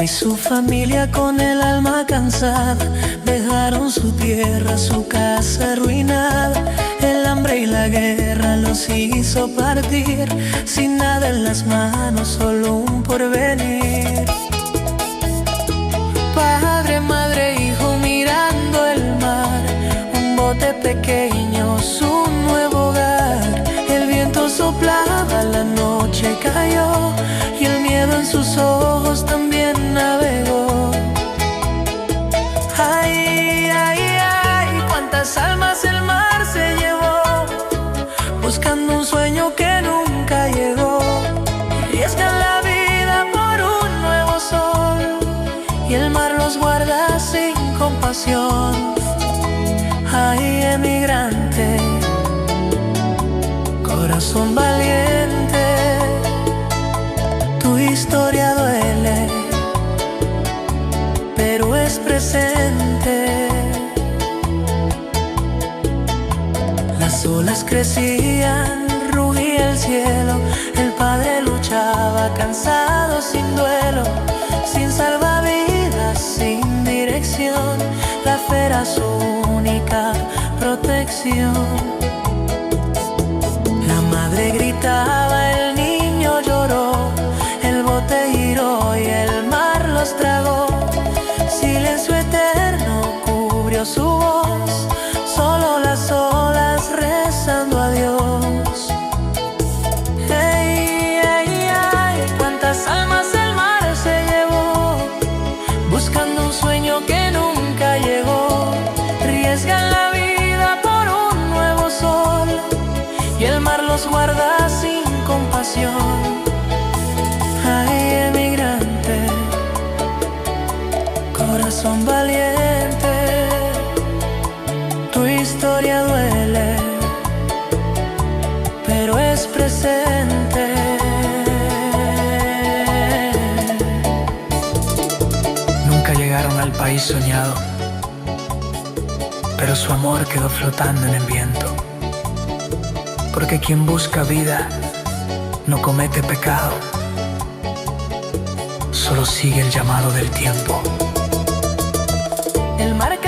hombre y su familia con el alma cansada dejaron su tierra, su casa arruinada. El hambre y la guerra los hizo partir, sin nada en las manos, solo un porvenir. Padre, madre, hijo mirando el mar, un bote pequeño, su nuevo hogar. El viento soplaba, la noche cayó y el miedo en sus ojos también navegó. Ay, ay, ay, cuántas almas el mar se llevó, buscando un sueño que nunca llegó. Arriesgan la vida por un nuevo sol y el mar los guarda sin compasión. Ay, emigrante, corazón valiente, tu historia duele, pero es presente. Las olas crecían, rugía el cielo, el padre luchaba cansado, sin duelo, sin salvavidas, sin dirección. La fe era su única protección. La madre gritaba, el niño lloró, el bote giró y el mar los tragó. Silencio eterno cubrió su voz, solo las olas rezando a Dios. Hey, hey, ay, cuántas almas el mar se llevó, buscando un sueño que nunca llegó. Arriesgan la vida por un nuevo sol y el mar los guarda sin compasión. Ay, emigrante, corazón valiente, tu historia duele, pero es presente. Nunca llegaron al país soñado, pero su amor quedó flotando en el viento. Porque quien busca vida no comete pecado, solo sigue el llamado del tiempo. El mar